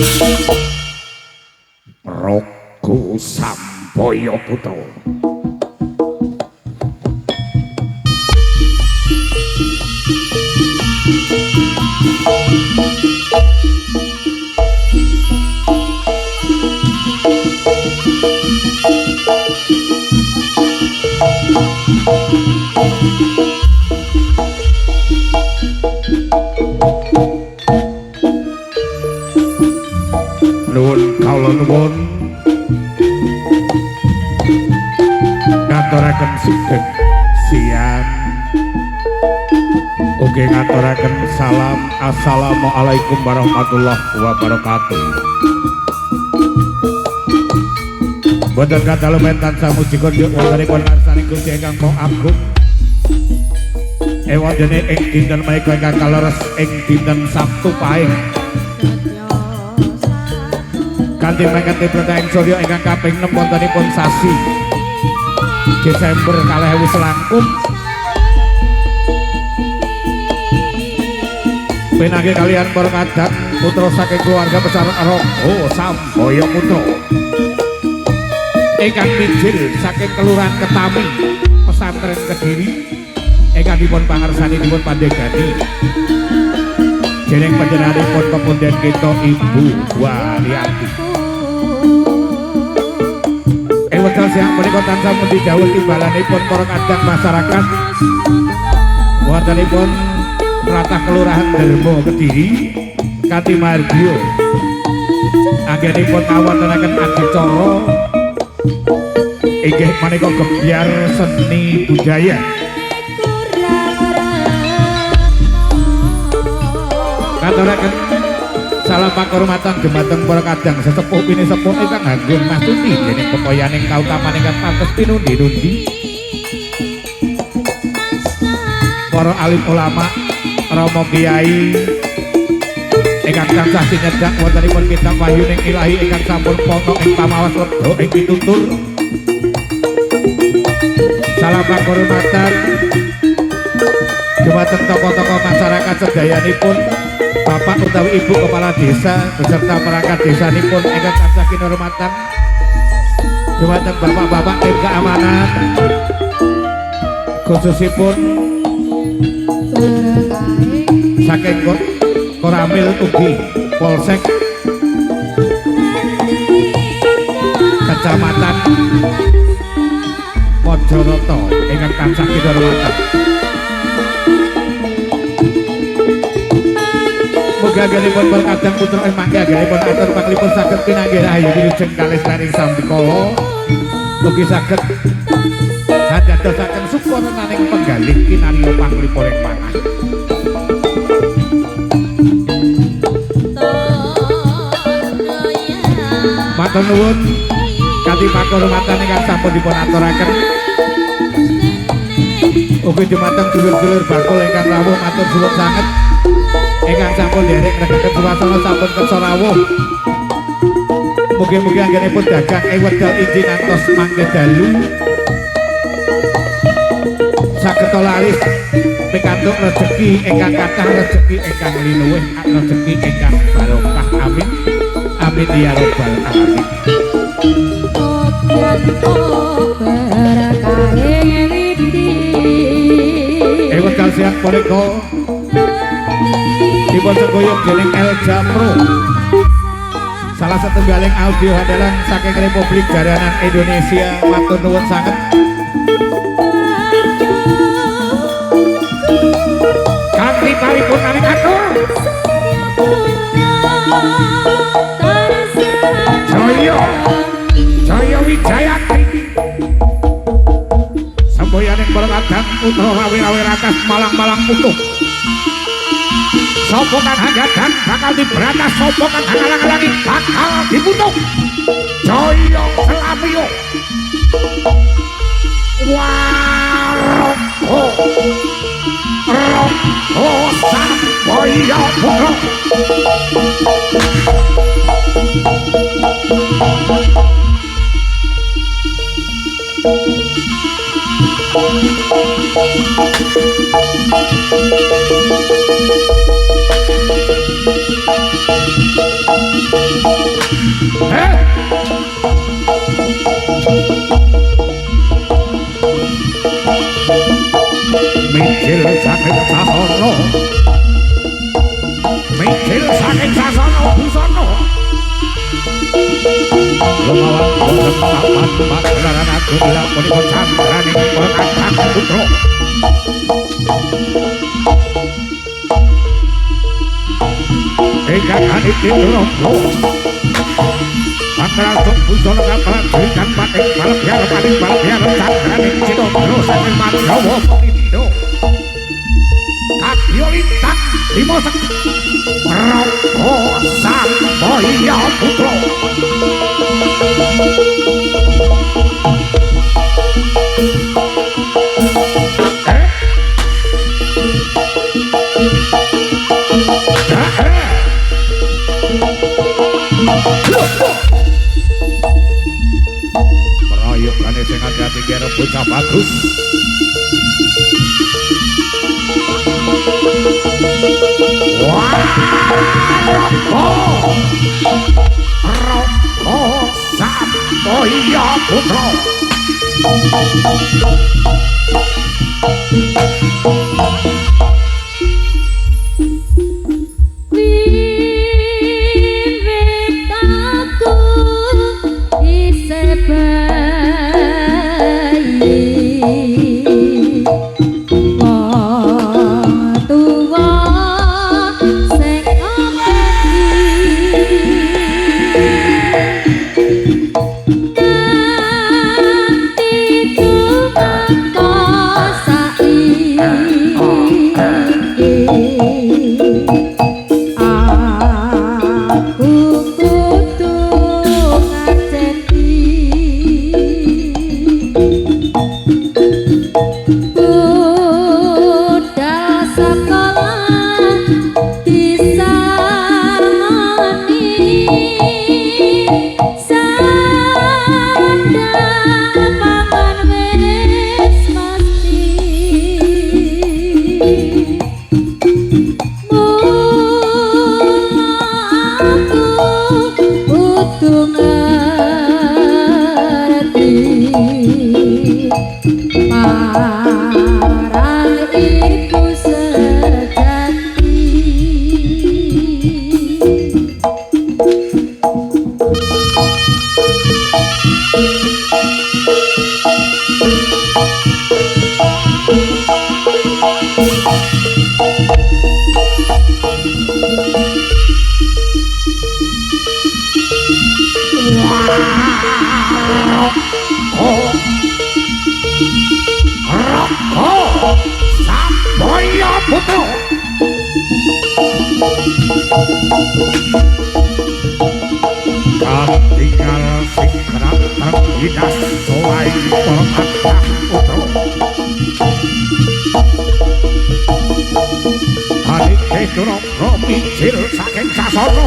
Raga Sampaya Putra. Nuwun kawula nuwun ngaturaken sugeng siang ugi ngaturaken salam assalamualaikum warahmatullahi wabarakatuh. Boten kata lumentan samuji konjuk wontenipun ngarsani Gusti ingkang Maha Agung ewondene ing dinten menika ingkang kaleres ing dinten Sabtu Pahing kanthi mangkete Pretaing Surya ingkang kaping 6 wontenipun sasi Desember 2019 pinanggih kalian para kadang putra saking keluarga besar Raga Sampaya Putra ingkang mijil saking kelurahan Ketami pesantren Kediri ingkang dipun pangersani dipun pandegani dening panjenenganipun pepunden kita Ibu Wariati. Wekdal siang menika tansah pundi dawuh timbalanipun para kadang masyarakat wontenipun tlatah kelurahan Dermo Kediri kanthi margiya anggenipun ngawontenaken adicara inggih menika gebyar seni budaya ngaturaken salam panghormatan dumateng para kadang sesepuh pini sepuh ingkang anggun mastuti dening pepoyaning kautaman ingkang pantes pinundi-nundi para alim ulama Rama Kiai ingkang tansah sinyedak wontenipun kitab wahyuning ilahi ingkang sampun pono ing pamawas wedha ing pitutur salam panghormatan dumateng tokoh-tokoh masyarakat sedayanipun Bapak utawi Ibu Kepala Desa beserta perangkat desanipun ingkang tansah kinurmatan dumateng bapak-bapak tim keamanan khususipun saking Koramil ugi Polsek Kecamatan Mojoroto ingkang tansah kinurmatan. Muga-muga berkadang putra emang gagalipun atur panglipun saged pinanggih rahayu wilujeng kalestaning sambikala mugi saged hadadosaken suksananing penggalih kinarya panglipuning panah. Matur nuwun kanthi pakurmatan ingkang sampun dipun aturaken ugi dumateng dulur-dulur bakul ingkang rawuh matur suwun sanget ingkang sampun derek regaken suasana sampun kersa rawuh mugi-mugi anggenipun dagang ing wekdal injih ngantos mangke dalu saged laris pikantuk rejeki ingkang kathah rejeki ingkang linuwih rejeki ingkang barokah amin amin ya rabbal alamin. Ing wekdal siang punika dipun seguyung dening El Jamro salah satunggaling audio handalan saking Republik Garanan Indonesia. Matur nuwun sanget kanthi paripurnaning atur Jaya Wijayati semboyaning berkadang putra rawi-rawi rakas malang-malang utuh sapa kang hanggadan bakal diberantas sapa kang halang-halangi bakal dibunuh. Jaya Selamiyo Raga Sampaya Putra. papan pagelaran aku bila punipun candraning Kakang Putra. Ingkang aniki Rama Pangrasuk busana kapalan berikan pating palebyar candraning Cinandra saking Mandawa Pindha. Kadya lintang lima sekti Prabu Sambaya Putra. Merayukane sing ati-ati kira bocah bagus. Rama Sambaya Putra. Sambaya Putra. Katingal sing keraton Idas Soai Kakang Putra. Adike Duraka micil saking sasana.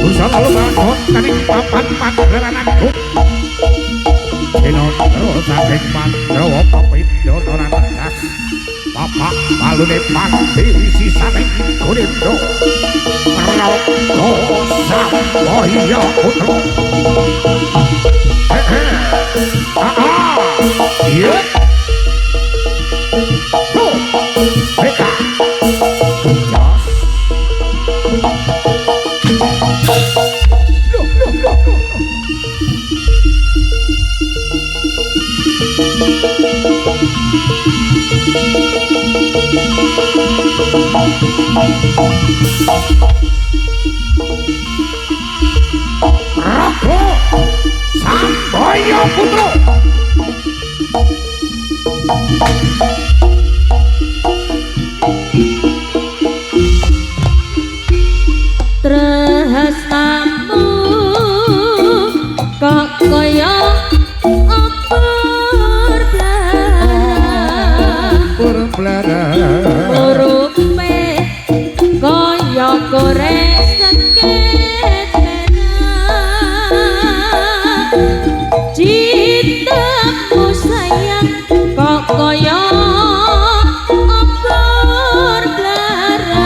Busana lumangun kaning papan pagelaran aku. Cinandra saking Mandawa Pindha Narategas. Bapak balune pandi sisaning Gurindra. Prabu Sambaya Putra. Iya. Mereka. Prabu Sambaya Putra. Tresnamu kok kaya urupe kaya gores cintamu sayang kok kaya obor blarang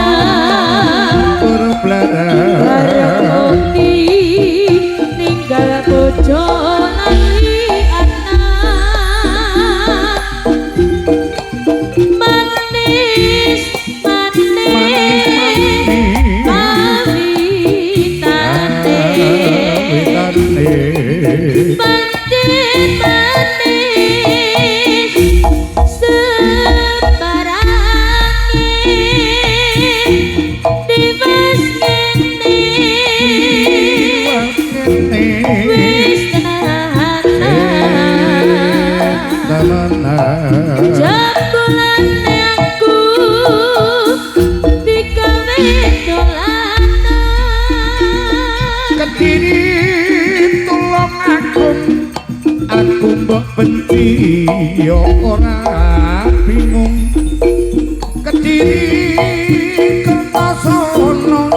Kediri tulung aku mbok benci ya ora bingung Kediri kertosono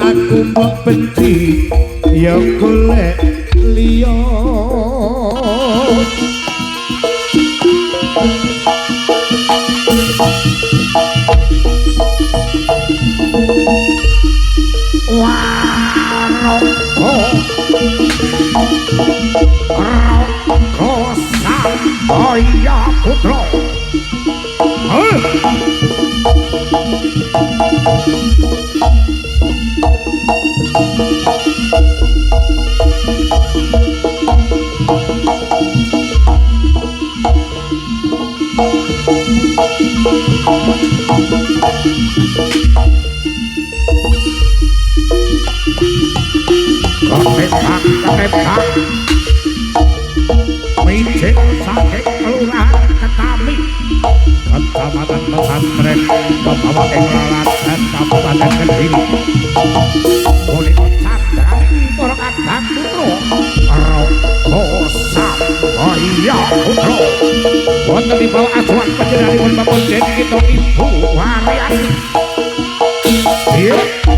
aku mbok benci ya golek liya Samaya Putra Ketepang Mijik saking kelurahan Ketami Kecamatan Pesantren Bapak ing Laladan Kabupaten Kediri Punika candraning para kadang putra Raga Samaya Putra wonten ing bawah asuhan panjenenganipun Bapak Deni kita Ibu Waryani Iya Raga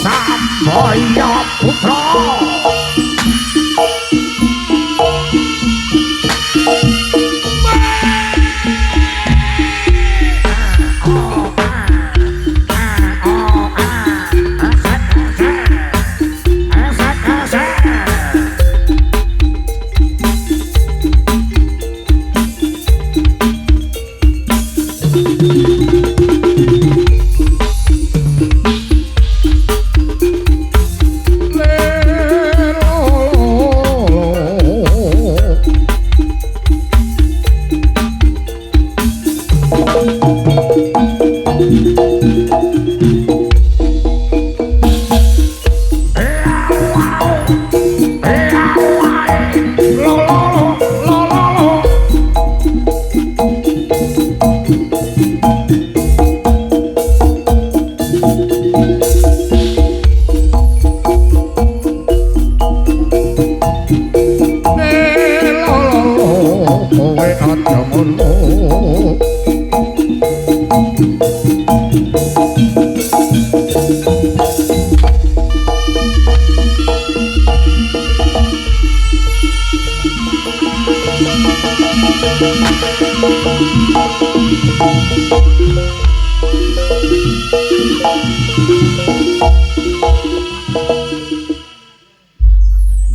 Samaya Putra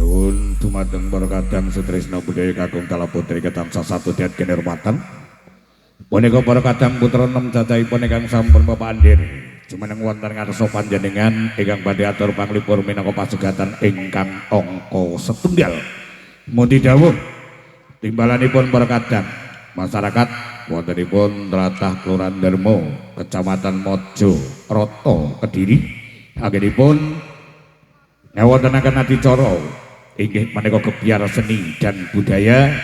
Nuwun dumateng para kadang sutresna budaya kakung kala putri ketamsa satu diat kinurmatan. Punika para kadang putra nem cacahipun ingkang sampun pepandhen. Jumeneng wonten ngarsa panjenengan ingkang badhe atur panglipur minangka pasugatan ingkang angka setunggal. Mundi dawuh timbalanipun para kadang masyarakat wontenipun tlatah Kelurahan Darmo, Kecamatan Mojo, Roto, Kediri. Anggenipun ngawontenaken adicara inggih menika gebyar seni dan budaya.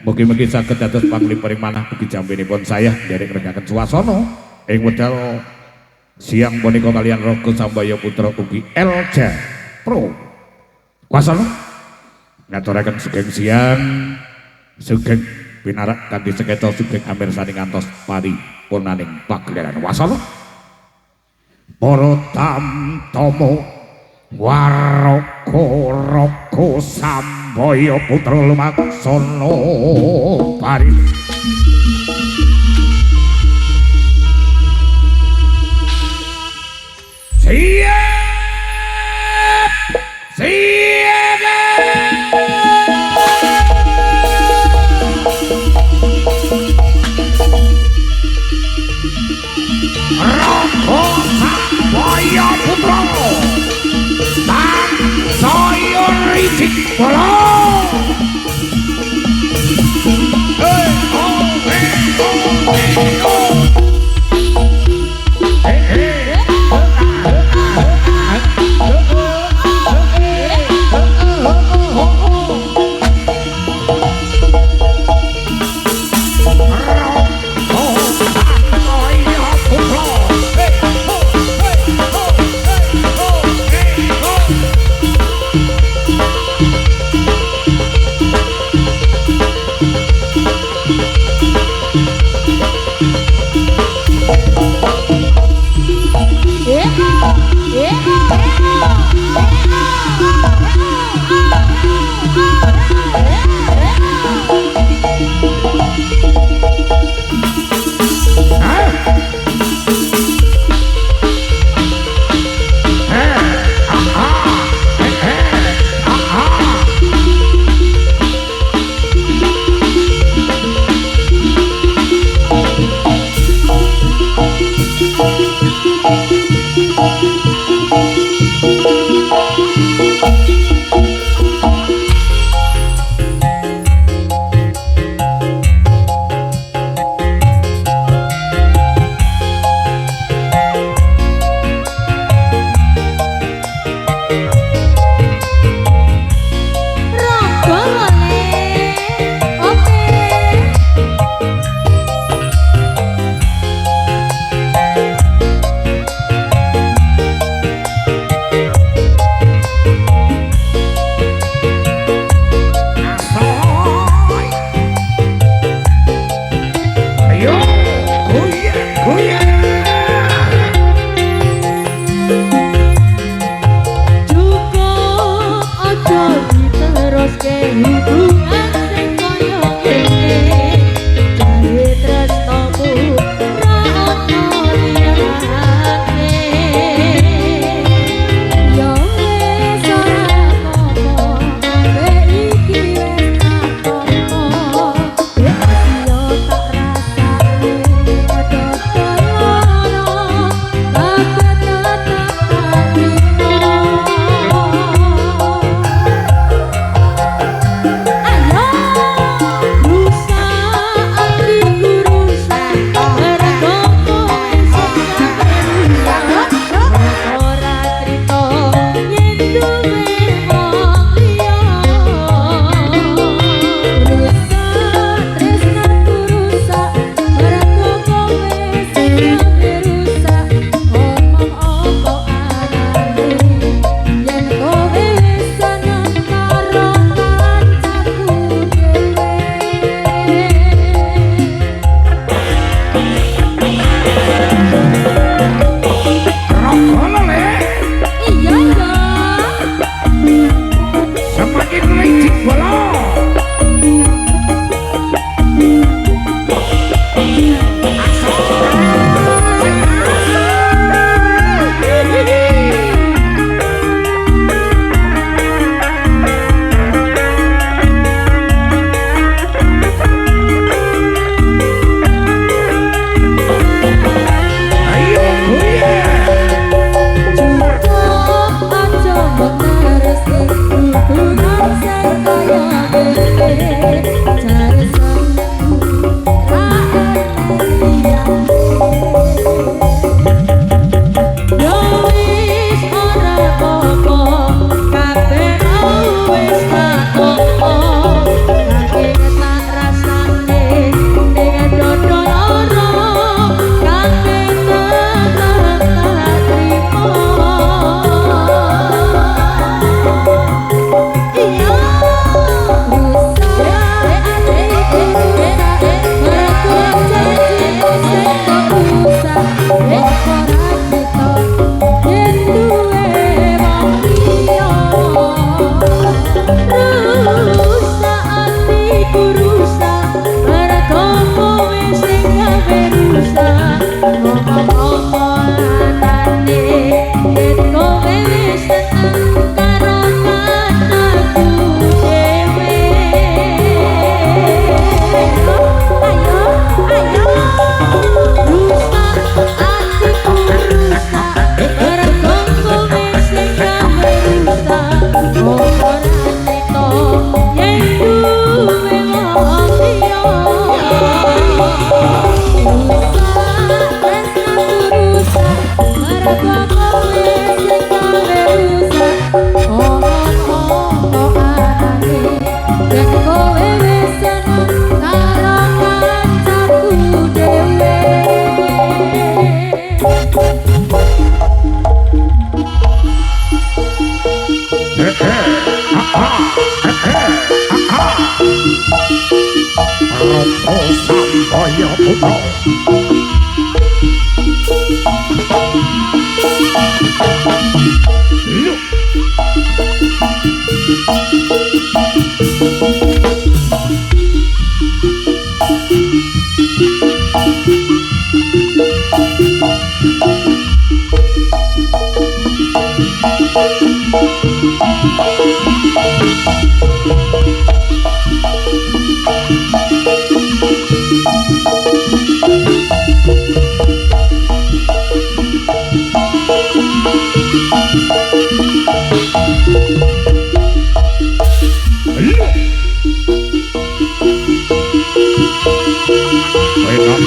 Mugi-mugi saged dados panglipuring manah ugi jampinipun saya nderek ngrengaken swasana ing wedal siang punika kaliyan Raga Samaya Putra ugi Elja Pro. Wasana ngaturaken sugeng siang, sugeng pinarak kanthi seketa sugeng amirsani ngantos paripunaning pagelaran wasana. Para tamtama Raga Samaya Putra lumaksana pari siap siap Raga Samaya Putra saya ricik bola. Hey, oh, hey, oh.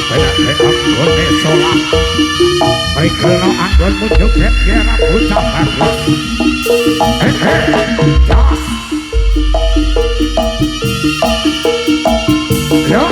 benake anggone salat mrikelno anggon mujuk yen bocah bagus jas yo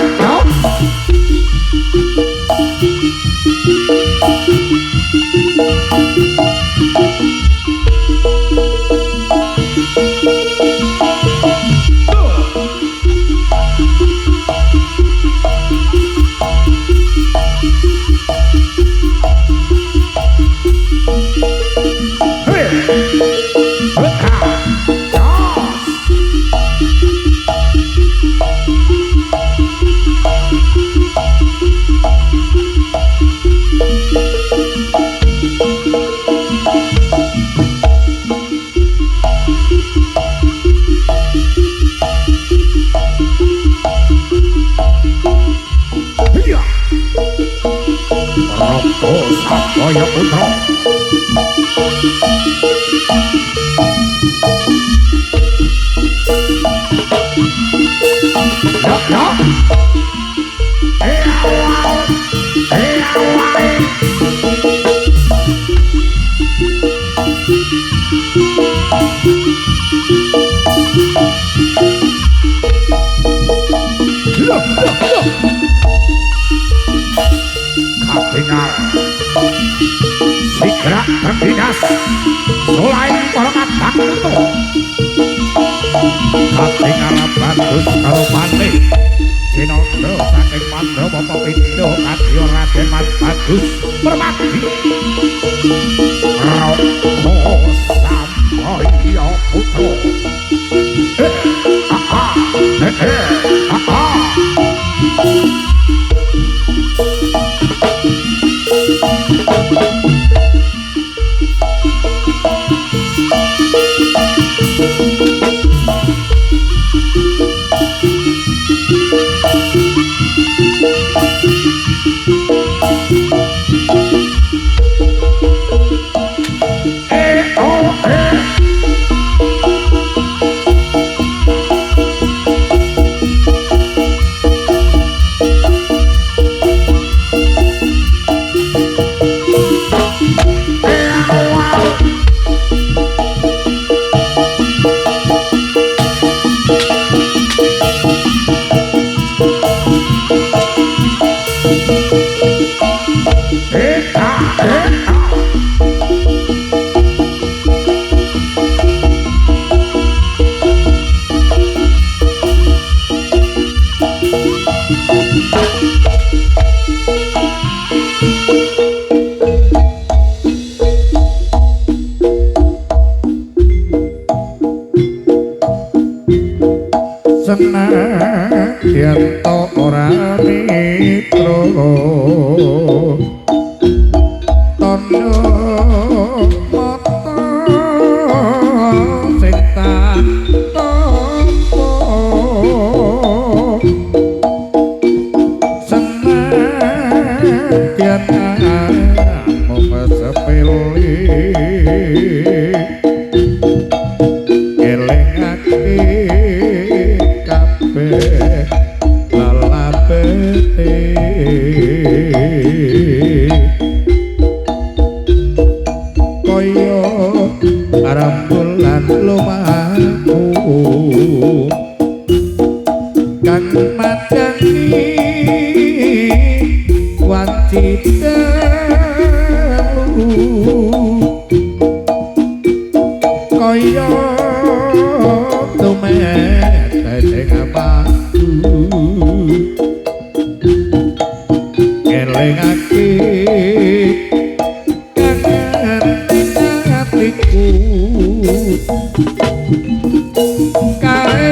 Kaya putra katingal sigra terdinas mulai hormat takto katingal bagus karo maneh Sinondo saking Pandhawa Pepindha kadya Raden Mas Bagus Permati Rama Sambaya putra yen to ora mitra tondo mata sing tak tampa senadyan mung sepele elingake kabeh lalapete kaya rembulan lumaku kang madangi wajib kaya tumet sing abadu elingake kangen atiku kae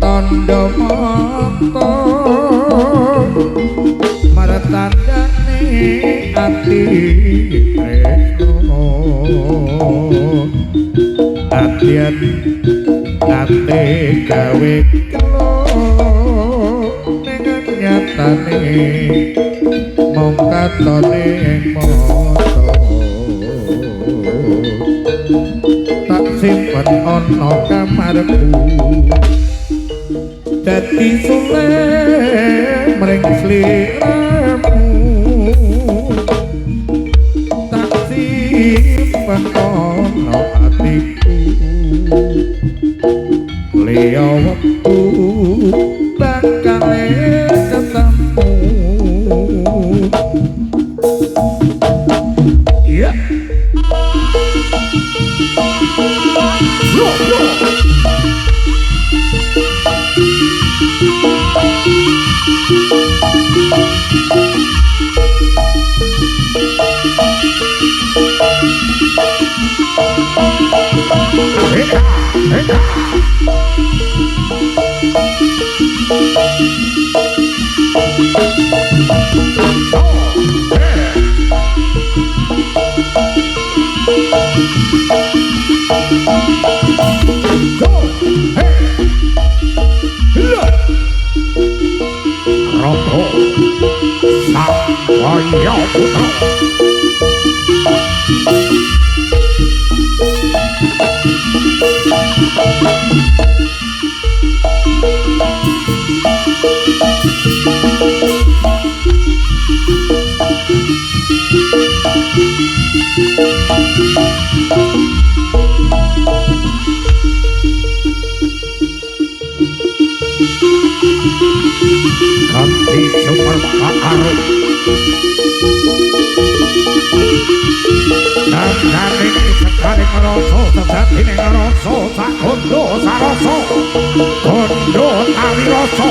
tondo mata martandane ati tresno atian ate gawe kelo ning nyatane mung katone moto tak simpen ana kamarku dadi sule mring sliramu tak simpen ana atiku liya wektu bakal ketemu ya Roto Sangkaya Putra Kanti super paaruh Nandane sekaring ngeroso sejatine ngeroso sak kondo saroso kondo tawiroso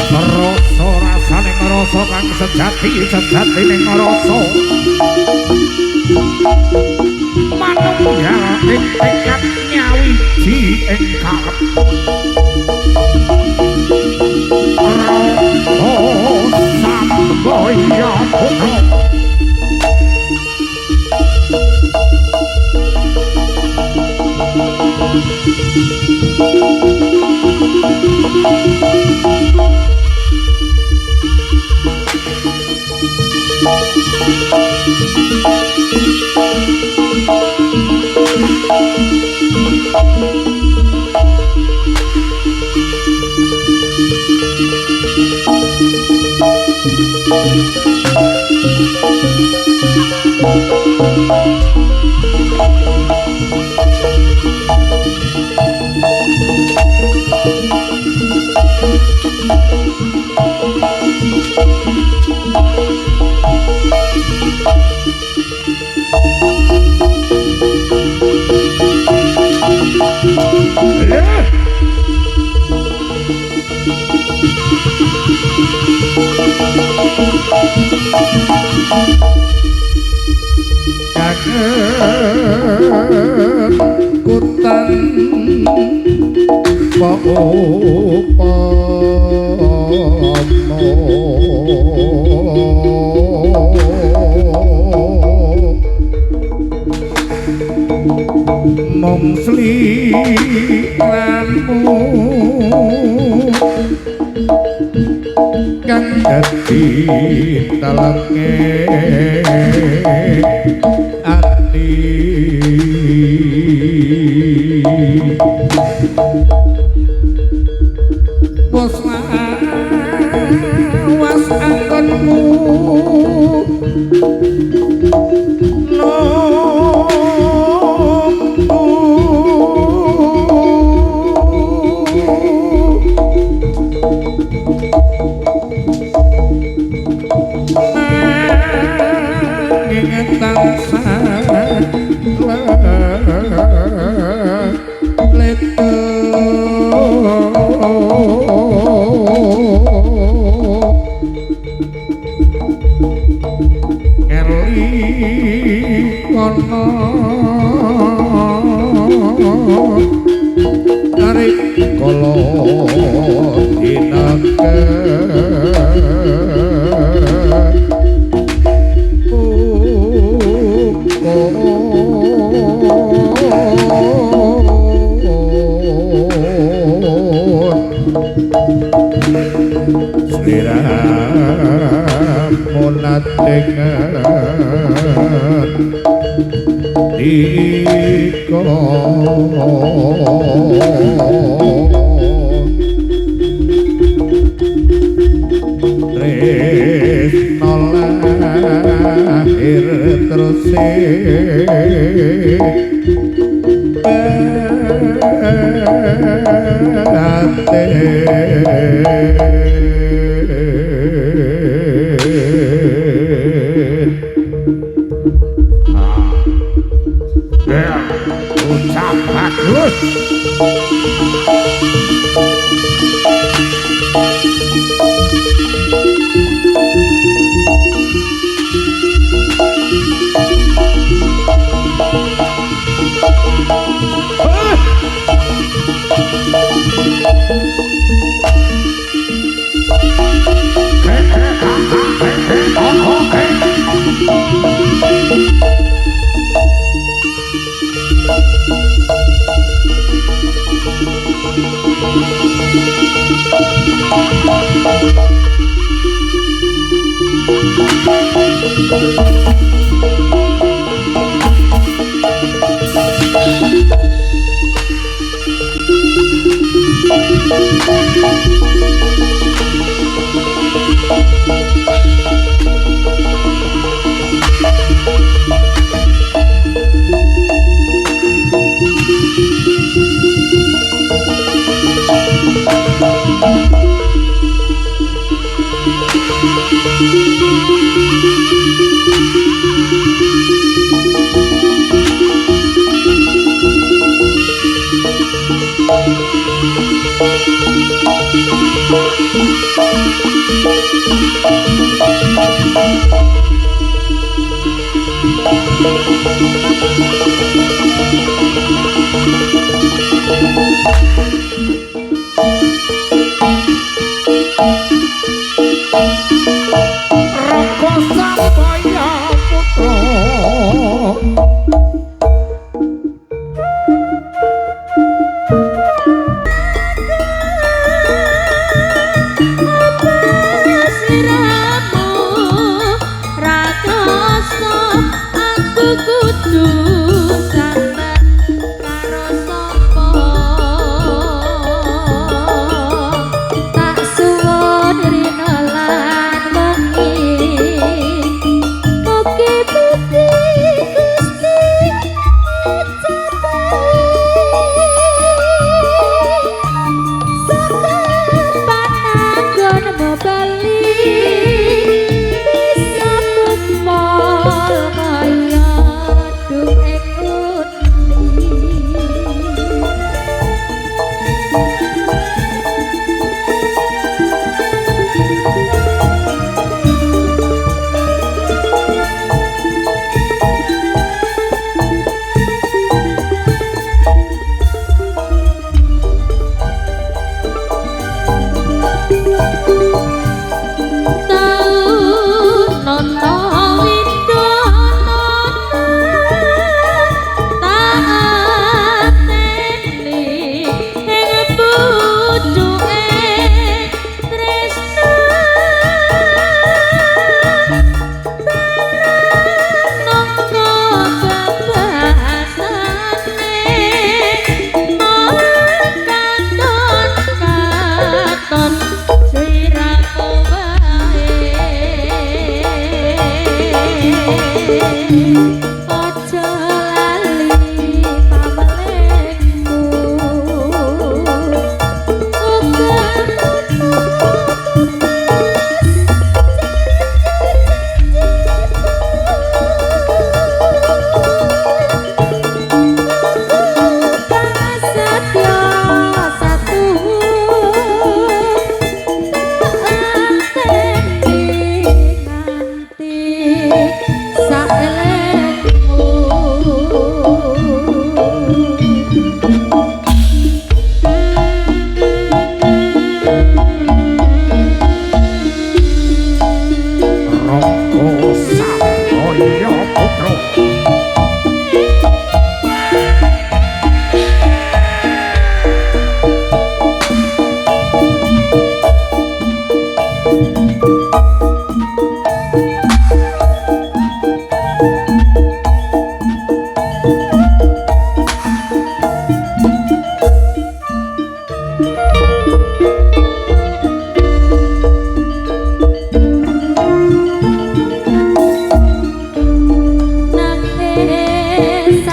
ngeroso rasane ngeroso kang sejatine ngeroso manunggal ing tekad nyawiji ing karep Samboya Putra kutan mong sliramu kang dadi talenge ati bos lawas anggonmu dengan di mriko tresno lahir terus ucap bagus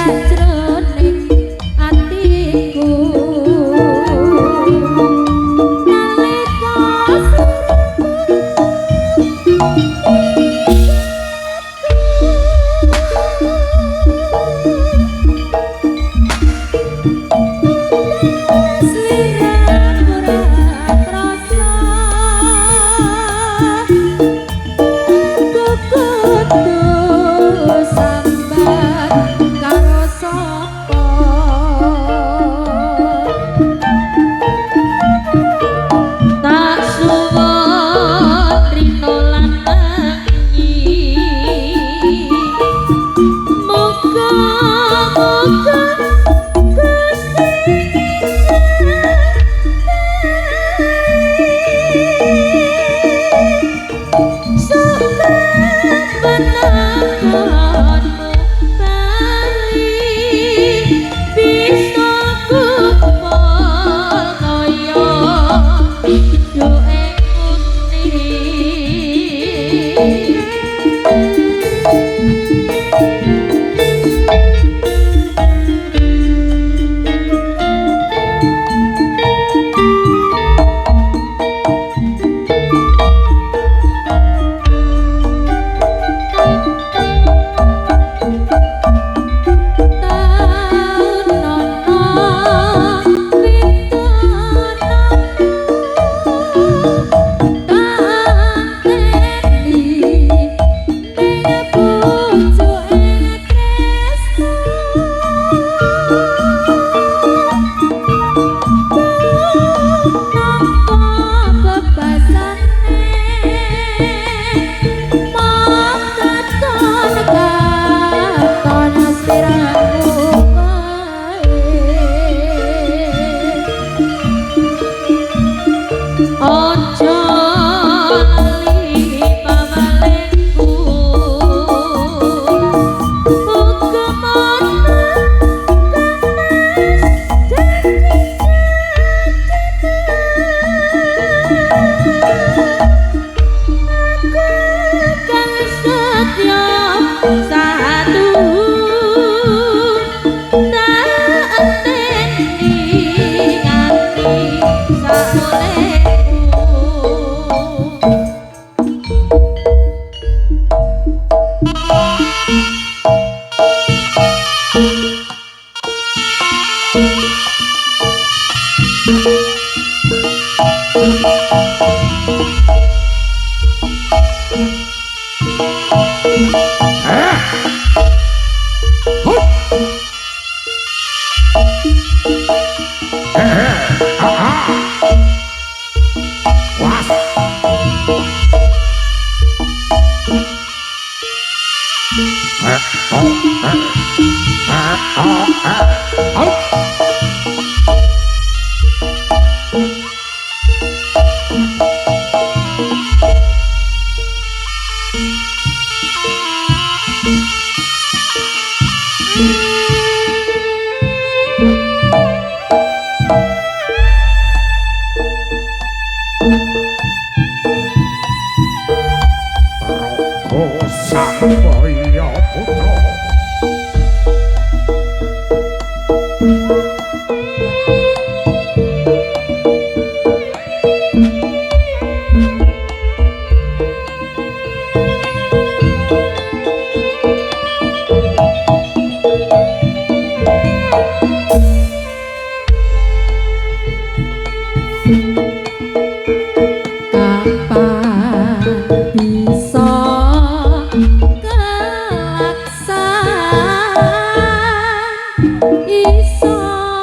sajroning atiku nalika iso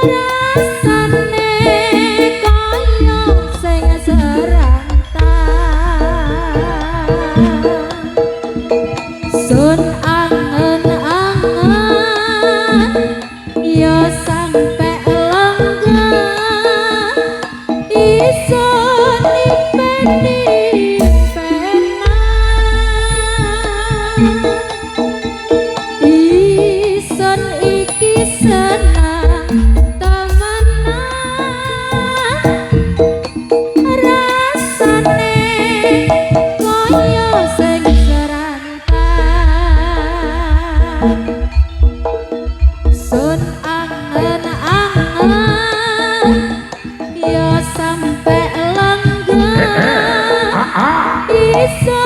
rasane kaya sing serantan sun angen-angen ya sampe lenggah iso nipeni ison iki senang temenan rasane kaya sing serantan sun angen-angen ya sampe lenggah iso nipeni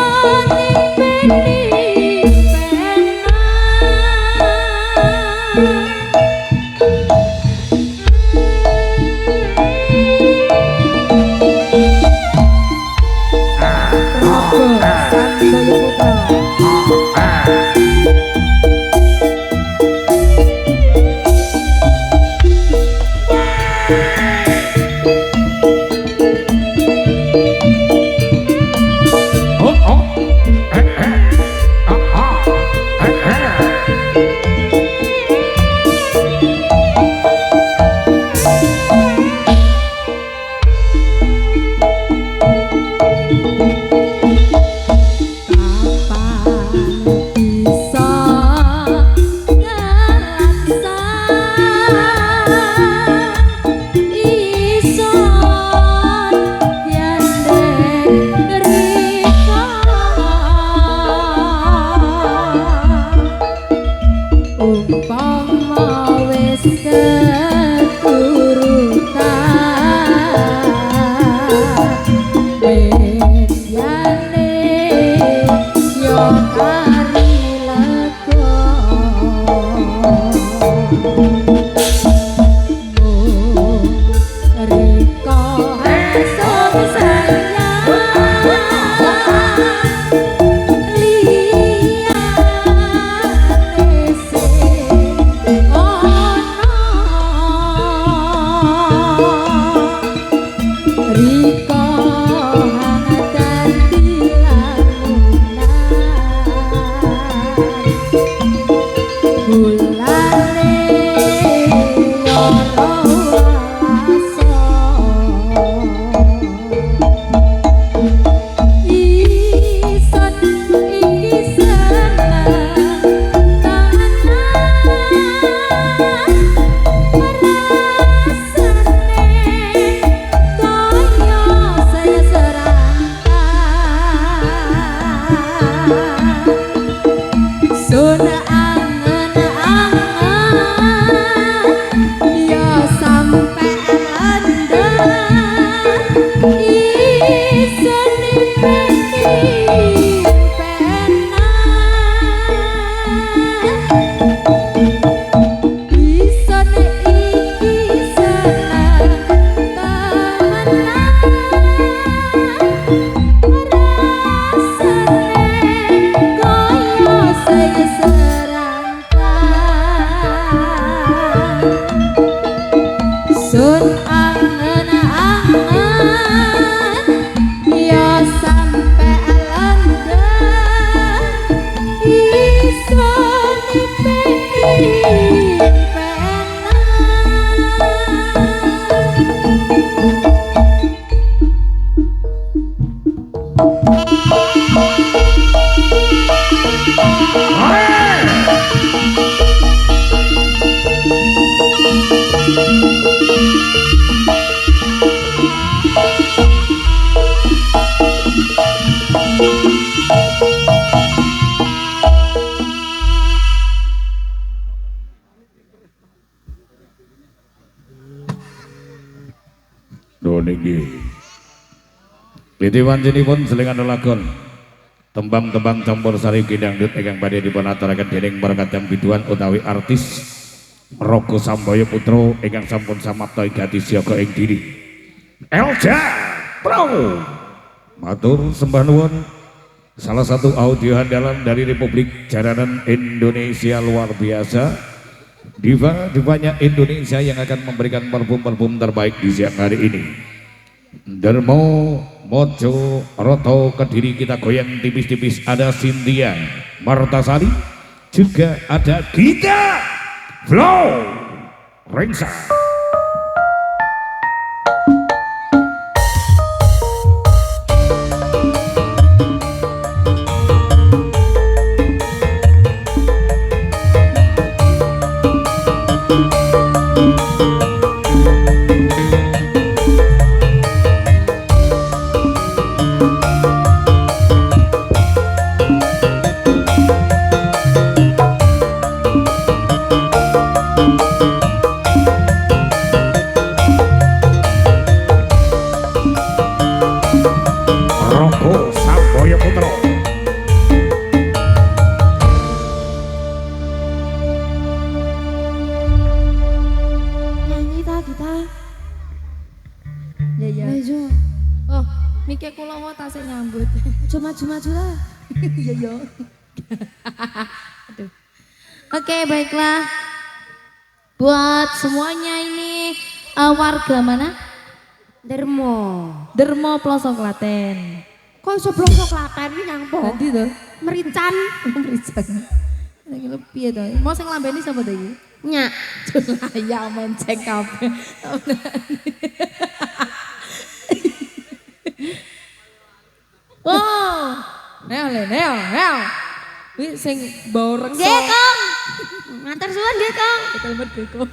niki Litiwan jenipun selingan lakon tembang-tembang campur sari dangdut ingkang badhe dipun aturaken dening para kadang biduan utawi artis Roko Samboyo Putra ingkang sampun samapta igati siaga ing diri Elja Pro matur sembah nuwun salah satu audio andalan dari Republik Jaranan Indonesia luar biasa Diva-divanya Indonesia yang akan memberikan parfum-parfum terbaik di siang hari ini. Dermo, Mojo, Roto, Kediri kita goyang tipis-tipis. Ada Cynthia, Martasari, juga ada Gita, Flow, Rengsa. Roko Samboyo Putro. Nyanyi ta kita. Ya ya. Ayo, Oh, mikir kula wae tasik nyambut. maju-maju lah. Ya ya. Oke, baiklah. Buat semuanya ini warga mana? Dermo. Dermo Pelosok Klaten. Kok iso blosok Klaten iki nyang po? Nanti tuh. Merican. Merican. Lagi lebih ya tuh. Mau sing lambeni sapa tuh iki? Nyak. Ya menceng kabeh. Oh, neo. Wih, sing bau reksa. Nggih, Kang. Matur suwun nggih, Kang. Selamat Kong.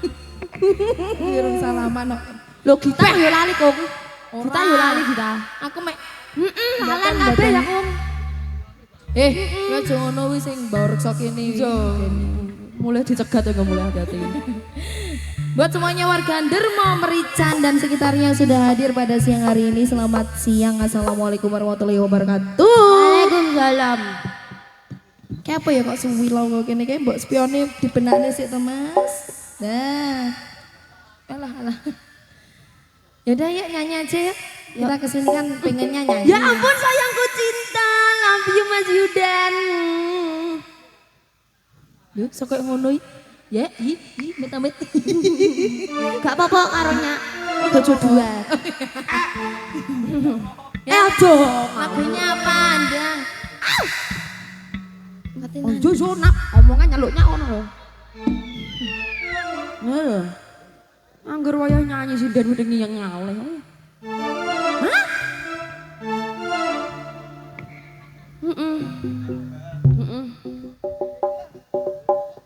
Irung salaman kok. Lho kita yo lali, Kang. Kita yo lali kita. Aku mek Lalan kabeh ya, Kang. ya aja ngono wis sing bau reksa kene. Mulai dicegat ya mulai hati-hati. Buat semuanya warga Dermo, Merican dan sekitarnya yang sudah hadir pada siang hari ini. Selamat siang. Assalamualaikum warahmatullahi wabarakatuh. Waalaikumsalam. Kayak apa ya kok suwi lo kok kene kayak mbok spione di benakne sik to, Mas. Nah. Alah. Yaudah yuk nyanyi aja ya. Kita kesini kan pengennya nyanyi. Ya ampun sayangku cinta, love you Mas Yudan. Yuk, sok koyo ngono iki. Ya, mit-mit. Gak apa-apa karonya. Bojo dua. Aja. Lagunya apa, Andang? Ngatin Oh, yo nak omongan nyeluknya ono lho. Lho. Angger wayah nyanyi sinden wingi yang nyale. Hah?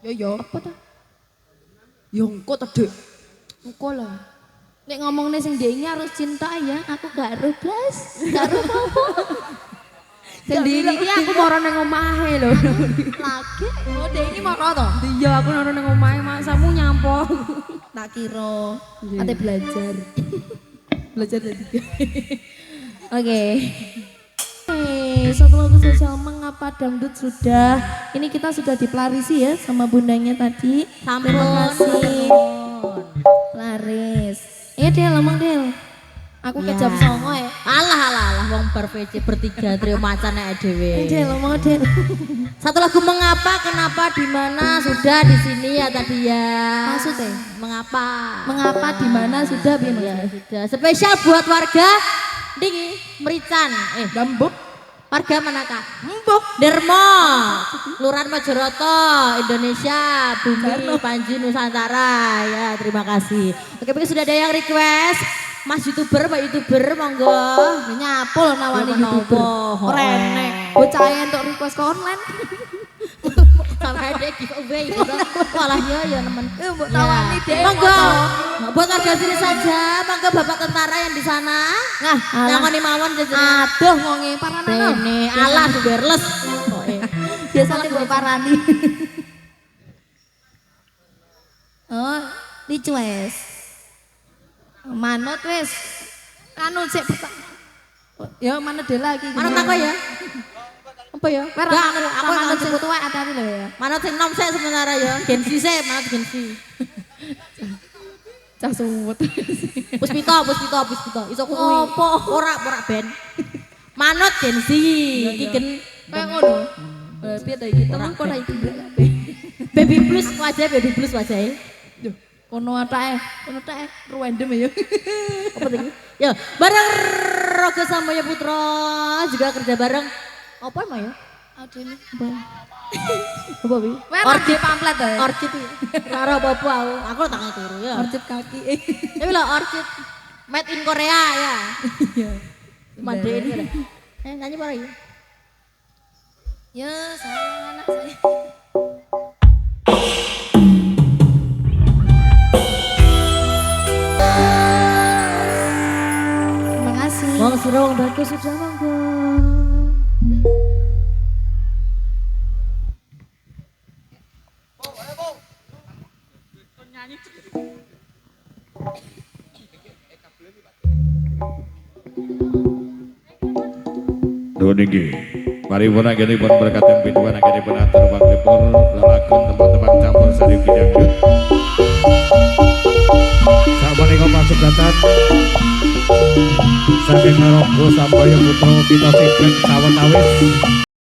Yo. Apa ta? Yo engko ta, Dik. Engko lah. Nek ngomongne sing dengi harus cinta ya, aku gak ero blas. Gak ero apa-apa. Sendiri iki aku moro nang omahe lho. Lagi, oh dengi moro to. Iya, aku moro nang omahe maksamu nyampo. Tak kira Iya. ate belajar. Belajar tadi. Oke. Satu lagu sosial mengapa dangdut sudah. Ini kita sudah diplarisi ya sama bundanya tadi. Sampun. Terima kasih. Laris. Del, ngomong Del. Aku Iya. kejam songo ya. Alah wong bar VC bertiga trio macane dhewe. Del, ngomong Del. Satu lagu mengapa, kenapa, di mana, sudah di sini ya tadi ya. Maksudnya? Mengapa? Mengapa di mana sudah Ya biar sudah. Spesial buat warga di Merican. Gambuk. Warga manakah? Mbok Dermo, Kelurahan Majoroto, Indonesia, Bumi, Panji, Nusantara. Ya, terima kasih. Oke, mungkin sudah ada yang request. Mas YouTuber, Pak YouTuber, monggo. Nyapul nawani Ya, YouTuber. menapa? Renek. Bocah untuk request ke online. Sampai ada giveaway gitu. Walah ya nemen. Mbok tawani deh. Monggo. Buat warga sini saja, monggo Bapak tentara yang di sana. Nah, Nyangoni mawon jajanan. aduh ngonge parana. Bene, alah berles. Biasanya gue parani. Oh, dicues. Manut wes. Anu sik ya mana dia lagi. Manut aku ya. Apa ya? Enggak, aku manut ngerti. sing tua hati-hati lho ya. Manut sing nom sik sementara ya. Gensi sik, manut gensi. Cah suwet. Puspito. Iso kuwi. Apa? Ora ben. Manut gensi. Iki gen Kayak ngono. Piye ta iki? Temen kok ra iki. Baby plus wajah. Duh, kono atake random ya. Apa tadi? Ya, bareng Rogo Samboyo Putra juga kerja bareng. Apa emang ya? Adene. Apa bi? Orchid pamflet to. Orchid ya. Rara apa aku tangan turu ya. Orchid kaki. Tapi lah orchid made in Korea ya. Iya. Made in Korea. Nyanyi apa lagi? Ya, sayang anak saya. Terima kasih. Wong Sirong bagus sudah mangga. Nuhun inggih. Paripun anggenipun berkat yang pituan anggenipun atur panglipur lelakon teman-teman campur sari bidangdut. Sapunika pasugatan saking Rogo Samboyo Putra kita singkeng sawetawis.